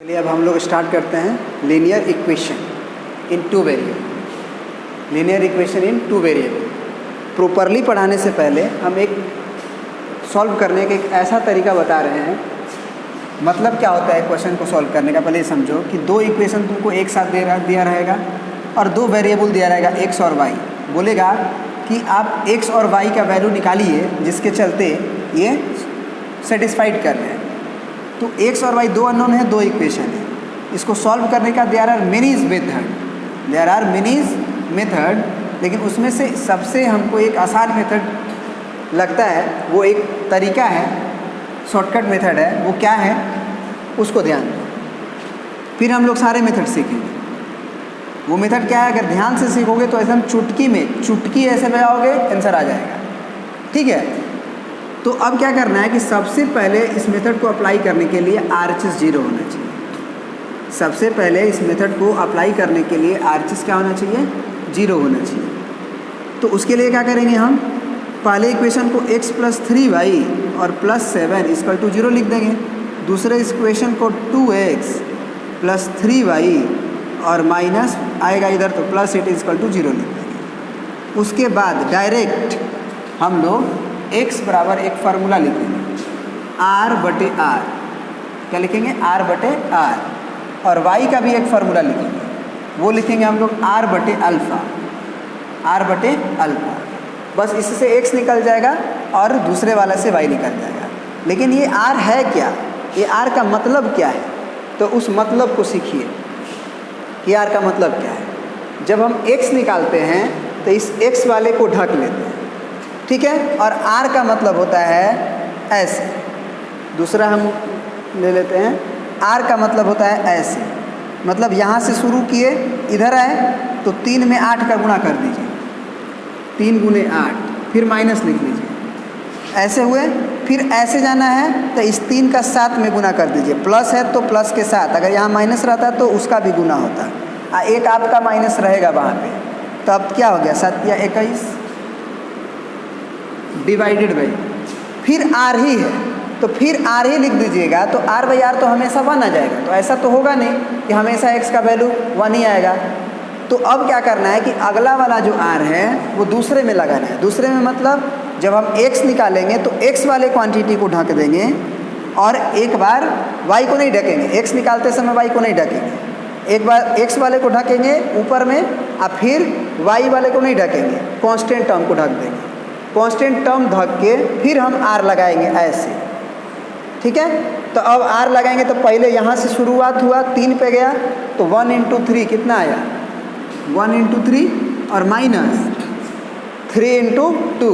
चलिए अब हम लोग स्टार्ट करते हैं linear equation in two variable. Linear equation in two variable properly पढ़ाने से पहले हम एक सॉल्व करने का एक ऐसा तरीका बता रहे हैं। मतलब क्या होता है क्वेश्चन को सॉल्व करने का, पहले समझो कि दो इक्वेशन तुमको एक साथ दिया रहेगा और दो वेरिएबल दिया रहेगा एक्स और वाई। बोलेगा कि आप एक्स और वाई का वैल्यू निकालिए जिसके चलते ये सेटिस्फाइड कर रहे हैं। तो एक्स और वाई दो अननोन है, दो इक्वेशन है। इसको सॉल्व करने का देयर आर मेनी मेथड, लेकिन उसमें से सबसे हमको एक आसान मेथड लगता है, वो एक तरीका है, शॉर्टकट मेथड है। वो क्या है उसको ध्यान दो, फिर हम लोग सारे मेथड सीखेंगे। वो मेथड क्या है, अगर ध्यान से सीखोगे तो ऐसे हम चुटकी ऐसे बजाओगे आंसर आ जाएगा। ठीक है, तो अब क्या करना है कि सबसे पहले इस मेथड को अप्लाई करने के लिए RHS 0 होना चाहिए। सबसे पहले इस मेथड को अप्लाई करने के लिए RHS क्या होना चाहिए, 0 होना चाहिए। तो उसके लिए क्या करेंगे, हम पहले इक्वेशन को x + 3y और +7 = 0 लिख देंगे। दूसरे इक्वेशन को 2x + 3y और माइनस आएगा इधर तो +8 = 0 लिख देंगे। उसके बाद डायरेक्ट हम लोग x बराबर एक फार्मूला लिखेंगे, r/r। क्या लिखेंगे, r/r। और y का भी एक फार्मूला लिखेंगे, वो लिखेंगे हम लोग r/अल्फ़ा। बस इससे x निकल जाएगा और दूसरे वाला से y निकल जाएगा। लेकिन ये r है क्या, ये r का मतलब क्या है, तो उस मतलब को सीखिए कि r का मतलब क्या है। जब हम x निकालते हैं तो इस x वाले को ढक लेते हैं, ठीक है, और r का मतलब होता है ऐसे। दूसरा हम ले लेते हैं, r का मतलब होता है ऐसे। मतलब यहाँ से शुरू किए इधर आए तो 3 में 8 का गुणा कर दीजिए, 3 × 8, फिर माइनस लिख लीजिए, ऐसे हुए। फिर ऐसे जाना है तो इस 3 का 7 में गुना कर दीजिए। प्लस है तो प्लस के साथ, अगर यहाँ माइनस रहता तो उसका भी गुना होता, एक आपका माइनस रहेगा वहाँ पे। तो अब क्या हो गया, 7 या 21 डिवाइडेड बाई, फिर r ही है तो फिर r ही लिख दीजिएगा। तो r/r तो हमेशा 1 आ जाएगा। तो ऐसा तो होगा नहीं कि हमेशा x का वैल्यू 1 ही आएगा। तो अब क्या करना है कि अगला वाला जो r है वो दूसरे में लगाना है। दूसरे में मतलब जब हम x निकालेंगे तो x वाले क्वांटिटी को ढक देंगे और एक बार y को नहीं ढकेंगे। x निकालते समय y को नहीं ढकेंगे, एक बार x वाले को ढकेंगे ऊपर में और फिर y वाले को नहीं ढकेंगे, कांस्टेंट टर्म को ढक देंगे। कांस्टेंट टर्म ढक के फिर हम r लगाएंगे ऐसे, ठीक है। तो अब r लगाएंगे तो पहले यहाँ से शुरुआत हुआ, 3 पे गया तो 1 × 3 कितना आया, 1 × 3 और माइनस 3 × 2,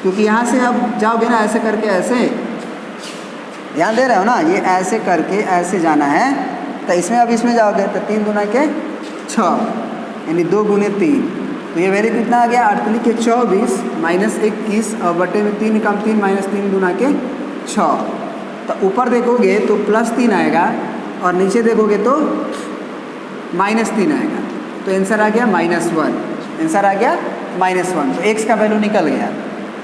क्योंकि यहाँ से अब जाओगे ना ऐसे करके, ऐसे ध्यान दे रहे हो ना, ये ऐसे करके ऐसे जाना है। तो इसमें अब इसमें जाओगे तो 3 दूना के 6 यानी 2 × 3, तो ये वैल्यू कितना आ गया, 8 के 24 माइनस 21 और बटे में 3 कम 3 माइनस 3 दूना के 6। तो ऊपर देखोगे तो +3 आएगा और नीचे देखोगे तो -3 आएगा। तो आंसर आ गया -1, आंसर आ गया -1। तो x का वैल्यू निकल गया।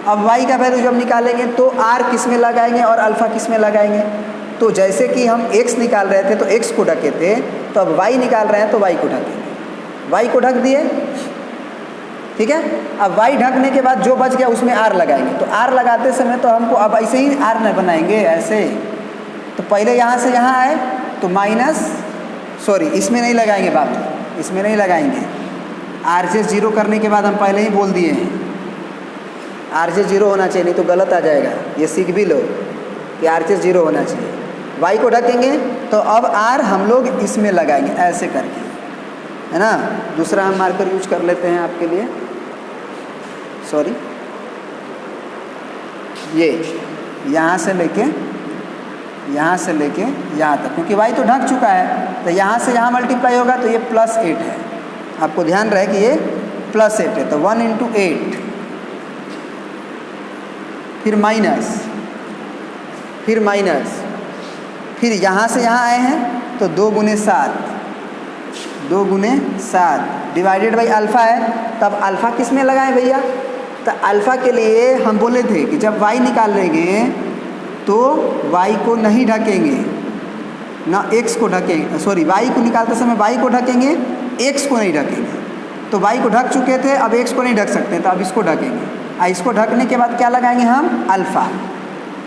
अब y का वैल्यू जब निकालेंगे तो r किस में लगाएंगे और अल्फ़ा किस में लगाएंगे। तो जैसे कि हम x निकाल रहे थे तो x को ढके थे, तो अब y निकाल रहे हैं तो y को ढकेंगे। y को ढक दिए, ठीक है। अब y ढकने के बाद जो बच गया उसमें r लगाएंगे। तो r लगाते समय तो हमको अब ऐसे ही r न बनाएंगे ऐसे। तो पहले यहाँ से यहाँ आए तो इसमें नहीं लगाएंगे बाप, इसमें नहीं लगाएंगे। RHS 0 करने के बाद हम पहले ही बोल दिए हैं RHS 0 होना चाहिए, नहीं तो गलत आ जाएगा। ये सीख भी लो कि RHS 0 होना चाहिए। y को ढकेंगे तो अब r हम लोग इसमें लगाएंगे ऐसे करके, है ना। दूसरा हम मार्कर यूज कर लेते हैं आपके लिए, ये यहाँ से लेके यहाँ तक, क्योंकि y तो ढक चुका है। तो यहाँ से यहाँ मल्टीप्लाई होगा तो ये +8 है। आपको ध्यान रहे कि ये +8 है। तो 1 × 8, फिर माइनस, फिर यहाँ से यहाँ आए हैं तो 2 × 7 डिवाइडेड बाई अल्फ़ा है। तब अल्फ़ा किस में लगाएं भैया, तो अल्फ़ा के लिए हम बोले थे कि जब y निकाल लेंगे तो y को नहीं ढकेंगे, ना x को ढकेंगे, सॉरी y को निकालते समय y को ढकेंगे, x को नहीं ढकेंगे। तो y को ढक चुके थे, अब x को नहीं ढक सकते, तो अब इसको ढकेंगे। इसको ढकने के बाद क्या लगाएंगे हम? अल्फ़ा।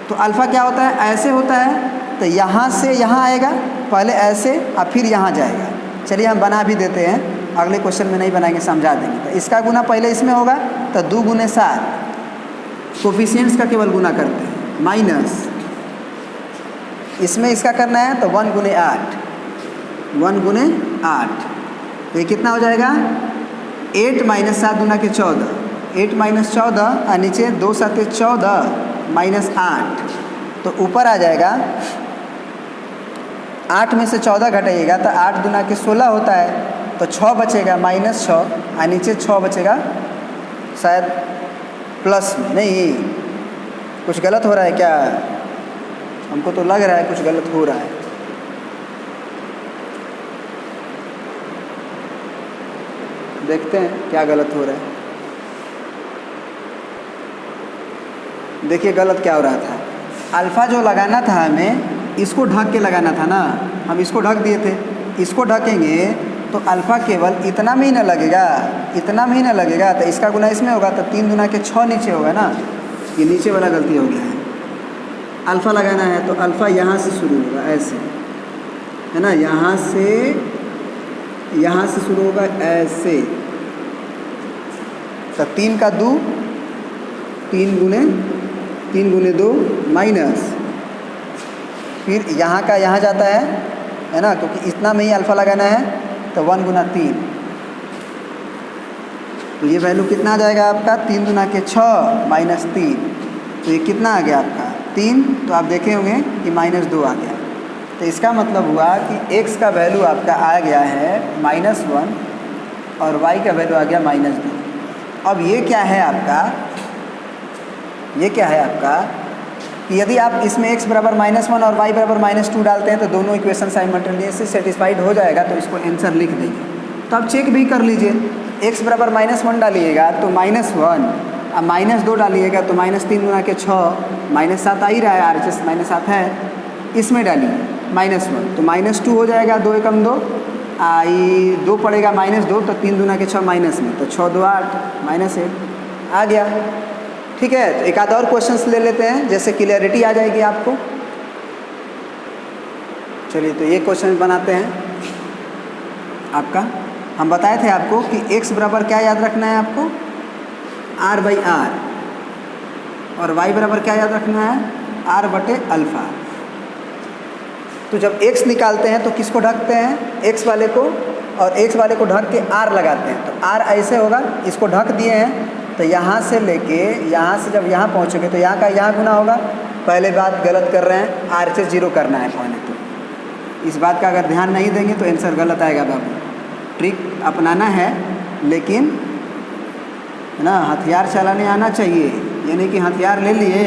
तो अल्फ़ा क्या होता है? ऐसे होता है, तो यहाँ से यहाँ आएगा, पहले ऐसे और फिर यहाँ जाएगा। चलिए हम बना भी देते हैं, अगले क्वेश्चन में नहीं बनाएंगे, समझा देंगे। तो इसका गुना पहले इसमें होगा, तो 2 गुने 7 कोफिशिएंट्स का केवल गुना करते हैं, माइनस इसमें इसका करना है तो 1 गुने 8, 1 गुने 8। तो ये कितना हो जाएगा? 8 माइनस 7 गुना के 14, 8 माइनस 14 और नीचे 2 7 14 माइनस 8। तो ऊपर आ जाएगा 8 में से 14 घटाइएगा तो 8 गुना के 16 होता है, तो 6 बचेगा माइनस 6 और नीचे 6 बचेगा शायद प्लस में। नहीं, कुछ गलत हो रहा है क्या? हमको तो लग रहा है कुछ गलत हो रहा है। देखते हैं क्या गलत हो रहा है। देखिए गलत क्या हो रहा था। अल्फ़ा जो लगाना था हमें, इसको ढक के लगाना था ना, हम इसको ढक दिए थे। इसको ढकेंगे तो अल्फ़ा केवल इतना में ही ना लगेगा, इतना में ही ना लगेगा, तो इसका गुना इसमें होगा, तो 3 गुना के 6 नीचे होगा ना। ये नीचे वाला गलती हो गया है। अल्फ़ा लगाना है तो अल्फ़ा यहाँ से शुरू होगा, ऐसे है ना, यहाँ से शुरू होगा ऐसे। तो 3 का 2, 3 गुने 2 माइनस, फिर यहाँ का यहाँ जाता है ना, क्योंकि इतना में ही अल्फ़ा लगाना है, तो 1 गुना 3। तो ये वैल्यू कितना आ जाएगा आपका? 3 गुना के 6 माइनस 3। तो ये कितना आ गया आपका? 3। तो आप देखे होंगे कि माइनस 2 आ गया। तो इसका मतलब हुआ कि x का वैल्यू आपका आ गया है -1 और y का वैल्यू आ गया -2। अब ये क्या है आपका? ये क्या है आपका कि यदि आप इसमें x बराबर -1 और y बराबर -2 डालते हैं तो दोनों इक्वेशन साइमल्टेनियसली सेटिस्फाइड हो जाएगा, तो इसको आंसर लिख देंगे। तो आप चेक भी कर लीजिए, x बराबर -1 डालिएगा तो -1, अब -2 डालिएगा तो -3 गुना के 6 -7 आ ही रहा है, RHS -7 है, इसमें डालिए -1 तो -2 हो जाएगा, 2 एकम 2 आई 2 पड़ेगा -2, तो 3 गुना के 6 माइनस में, तो 6 2 8 -1 आ गया। ठीक है, तो एक आध और क्वेश्चंस ले लेते हैं, जैसे क्लियरिटी आ जाएगी आपको। चलिए तो ये क्वेश्चन बनाते हैं आपका। हम बताए थे आपको कि x बराबर क्या याद रखना है आपको? r/r, और y बराबर क्या याद रखना है? r/अल्फ़ा। तो जब x निकालते हैं तो किसको ढकते हैं? x वाले को, और x वाले को ढक के r लगाते हैं। तो r ऐसे होगा, इसको ढक दिए हैं, तो यहाँ से लेके यहाँ से जब यहाँ पहुँचोगे तो यहाँ का यहाँ गुना होगा। पहले बात गलत कर रहे हैं, RHS 0 करना है पहले। तो इस बात का अगर ध्यान नहीं देंगे तो आंसर गलत आएगा बाबू। ट्रिक अपनाना है, लेकिन है ना, हथियार चलाने आना चाहिए। ये नहीं कि हथियार ले लिए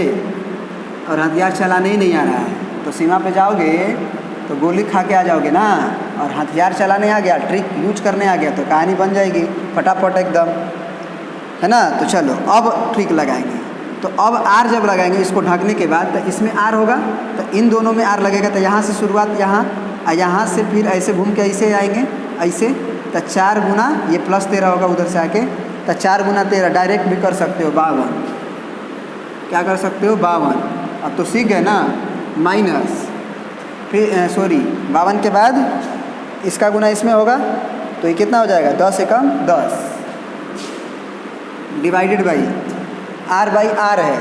और हथियार चलाने ही नहीं आ रहा है, तो सीमा पे जाओगे तो गोली खा के आ जाओगे ना। और हथियार चलाने आ गया, ट्रिक यूज करने आ गया, तो कहानी बन जाएगी फटाफट एकदम, है ना। तो चलो अब ट्रिक लगाएंगे। तो अब R जब लगाएंगे इसको ढकने के बाद, तो इसमें R होगा, तो इन दोनों में R लगेगा। तो यहाँ से शुरुआत यहाँ, यहाँ से फिर ऐसे घूम के ऐसे आएंगे, ऐसे, तो 4 गुना ये +13 होगा उधर से आके, तो 4 गुना 13 डायरेक्ट भी कर सकते हो, 52। क्या कर सकते हो? 52। अब तो सीख गए ना। माइनस फिर 52 के बाद इसका गुना इसमें होगा, तो ये कितना हो जाएगा? 10 एकम 10 डिवाइडेड बाई r/r है।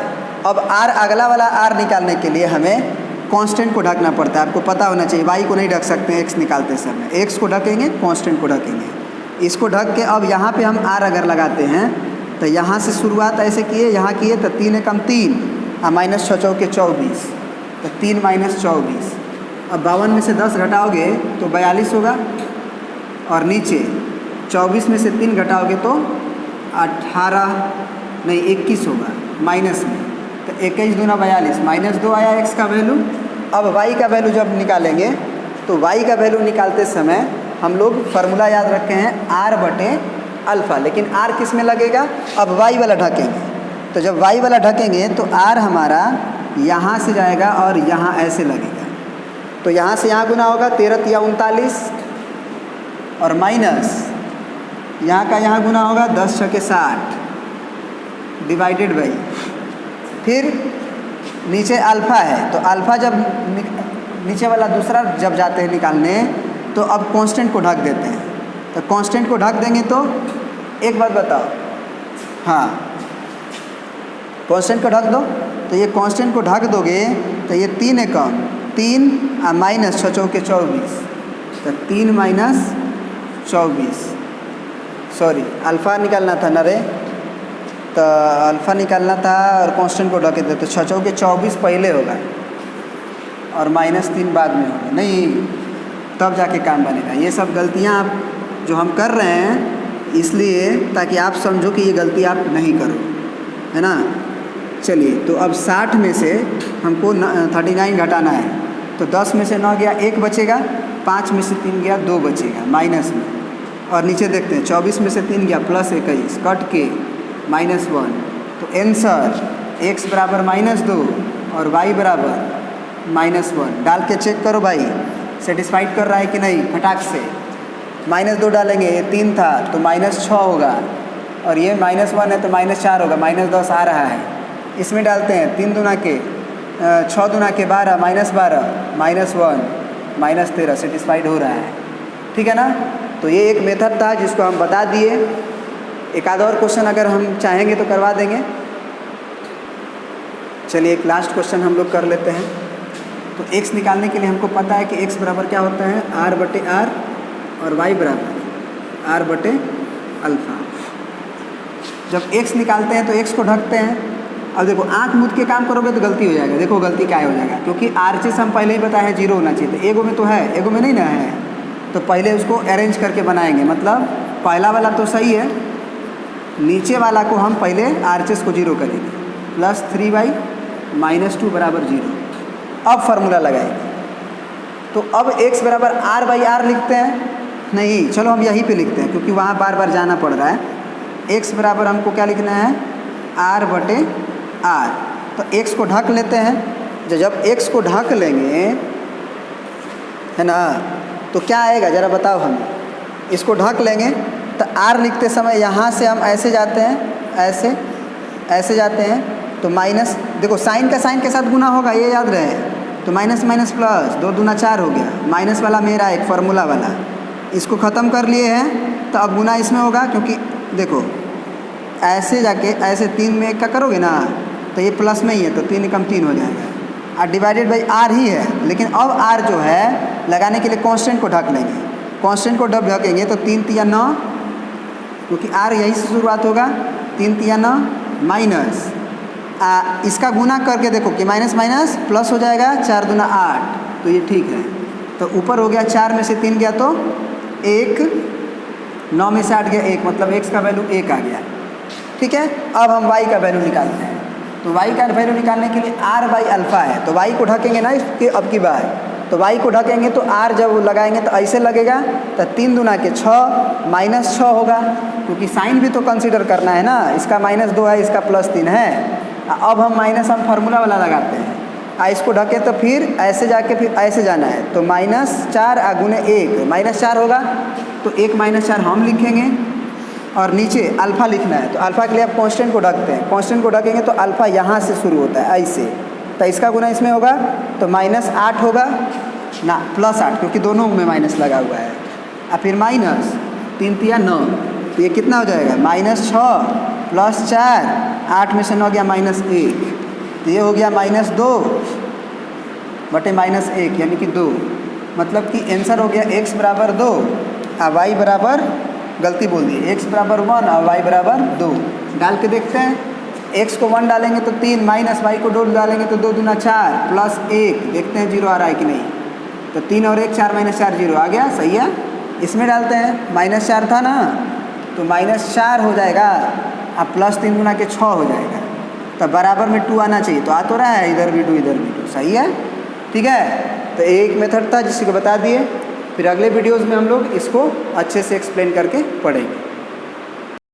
अब r, अगला वाला r निकालने के लिए हमें कांस्टेंट को ढकना पड़ता है, आपको पता होना चाहिए। y को नहीं ढक सकते हैं x निकालते समय, x को ढकेंगे, कांस्टेंट को ढकेंगे। इसको ढक के अब यहाँ पे हम r अगर लगाते हैं तो यहाँ से शुरुआत ऐसे किए, यहाँ किए तो 3 एकम 3 और -6 चौके 24, तो 3 - 24। अब 52 में से 10 घटाओगे तो 42 होगा, और नीचे 24 में से 3 घटाओगे तो 21 होगा माइनस में, तो 21 दूना 42, -2 आया x का वैल्यू। अब y का वैल्यू जब निकालेंगे तो y का वैल्यू निकालते समय हम लोग फार्मूला याद रखे हैं r/अल्फ़ा, लेकिन r किस में लगेगा? अब y वाला ढकेंगे, तो जब y वाला ढकेंगे तो r हमारा यहाँ से जाएगा और यहाँ ऐसे लगेगा, तो यहाँ से यहाँ गुना होगा 13 या 39 और माइनस यहाँ का यहाँ गुना होगा 10 छके 60 डिवाइडेड बाई, फिर नीचे अल्फ़ा है तो अल्फ़ा जब नीचे वाला दूसरा जब जाते हैं निकालने तो अब कांस्टेंट को ढक देते हैं। तो कांस्टेंट को ढक देंगे तो एक बात बताओ, हाँ कांस्टेंट को ढक दो, तो ये कांस्टेंट को ढक दोगे तो ये 3 है कम 3 और माइनस 6 चौके 24, तो 3 माइनस 24, सॉरी अल्फ़ा निकालना था ना रे, तो अल्फ़ा निकालना था और कांस्टेंट को ढके थे, तो 6 चौके 24 पहले होगा और -3 बाद में होगा, नहीं तब जाके काम बनेगा। ये सब गलतियाँ आप जो हम कर रहे हैं इसलिए ताकि आप समझो कि ये गलती आप नहीं करो, है ना। चलिए तो अब 60 में से हमको 39 घटाना है, तो 10 में से 9 गया 1 बचेगा, 5 में से 3 गया 2 बचेगा माइनस में, और नीचे देखते हैं 24 में से 3 गया +21 कट के -1, तो आंसर x बराबर -2 और y बराबर -1 डाल के चेक करो भाई सेटिस्फाइड कर रहा है कि नहीं। फटाक से -2 डालेंगे, ये 3 था तो -6 होगा, और ये -1 है तो -4 होगा, -10 आ रहा है। इसमें डालते हैं 3 दूना के 6 दूना के 12 -12 -1 -13 सेटिस्फाइड हो रहा है, ठीक है ना। तो ये एक मेथड था जिसको हम बता दिए। एक आध और क्वेश्चन अगर हम चाहेंगे तो करवा देंगे। चलिए एक लास्ट क्वेश्चन हम लोग कर लेते हैं। तो x निकालने के लिए हमको पता है कि x बराबर क्या होता है r/r और y बराबर r/अल्फ़ा। जब x निकालते हैं तो x को ढकते हैं। अब देखो आँख मूंद के काम करोगे तो गलती हो जाएगा। देखो गलती क्या हो जाएगा, क्योंकि RHS हम पहले ही बताया है 0 होना चाहिए, तो एगो में तो है एगो में नहीं ना है, तो पहले उसको अरेंज करके बनाएंगे। मतलब पहला वाला तो सही है, नीचे वाला को हम पहले RHS को 0 करेंगे, +3y -2 बराबर 0। अब फार्मूला लगाएंगे, तो अब x बराबर r/r लिखते हैं, नहीं चलो हम यहीं पे लिखते हैं क्योंकि वहाँ बार बार जाना पड़ रहा है। x बराबर हमको क्या लिखना है r/r, तो x को ढक लेते हैं। जब x को ढक लेंगे है ना, तो क्या आएगा ज़रा बताओ हमें। इसको ढक लेंगे तो r लिखते समय यहाँ से हम ऐसे जाते हैं, ऐसे जाते हैं, तो माइनस देखो साइन का साइन के साथ गुना होगा, ये याद रहे, तो माइनस माइनस प्लस 2 दूना 4 हो गया। माइनस वाला मेरा एक फार्मूला वाला, इसको ख़त्म कर लिए हैं, तो अब गुना इसमें होगा, क्योंकि देखो ऐसे जाके ऐसे 3 में 1 का करोगे ना तो ये प्लस में ही है, तो 3 एकम 3 हो जाएगा, और डिवाइडेड बाई r ही है। लेकिन अब r जो है लगाने के लिए कांस्टेंट को ढक लेंगे। कांस्टेंट को जब ढकेंगे तो 3 तिया 9, क्योंकि r यहीं से शुरुआत होगा, 3 तिया 9 माइनस इसका गुना करके देखो कि माइनस माइनस प्लस हो जाएगा, 4 दूना 8, तो ये ठीक है। तो ऊपर हो गया 4 में से 3 गया तो 1, 9 में से 8 गया 1, मतलब x का वैल्यू 1 आ गया, ठीक है। अब हम y का वैल्यू निकालते हैं, तो y का वैल्यू निकालने के लिए r/अल्फ़ा है, तो y को ढकेंगे ना इसके अब की बार, तो y को ढकेंगे तो r जब लगाएंगे तो ऐसे लगेगा, तो 3 दूना के 6 -6 होगा, क्योंकि साइन भी तो कंसीडर करना है ना। इसका -2 है, इसका +3 है। अब हम हम फार्मूला वाला लगाते हैं, इसको ढके तो फिर ऐसे जाके फिर ऐसे जाना है, तो -4 गुने 1 -4 होगा, तो 1 -4 हम लिखेंगे, और नीचे अल्फ़ा लिखना है। तो अल्फ़ा के लिए आप कांस्टेंट को ढकते हैं, कांस्टेंट को ढकेंगे तो अल्फ़ा यहाँ से शुरू होता है ऐसे, तो इसका गुना इसमें होगा, तो -8 होगा ना, +8, क्योंकि दोनों में माइनस लगा हुआ है, और फिर माइनस 3 तिया 9, तो ये कितना हो जाएगा -6 + 4, 8 में से 9 गया -1, तो ये हो गया -2 बटे -1 यानी कि 2, मतलब कि आंसर हो गया x बराबर 2 और y बराबर, गलती बोल दी, x बराबर 1 और y बराबर 2। डाल के देखते हैं, x को 1 डालेंगे तो 3, माइनस y को 2 डालेंगे तो 2 दूना 4 +1, देखते हैं 0 आ रहा है कि नहीं, तो 3 और 1 4 -4 0 आ गया, सही है। इसमें डालते हैं, -4 था ना, तो -4 हो जाएगा, अब +3 गुना के 6 हो जाएगा, तो बराबर में 2 आना चाहिए, तो आ तो रहा है, इधर भी 2 इधर भी 2, सही है, ठीक है। तो एक मेथड था जिसको बता दिए, फिर अगले वीडियोज़ में हम लोग इसको अच्छे से एक्सप्लेन करके पढ़ेंगे।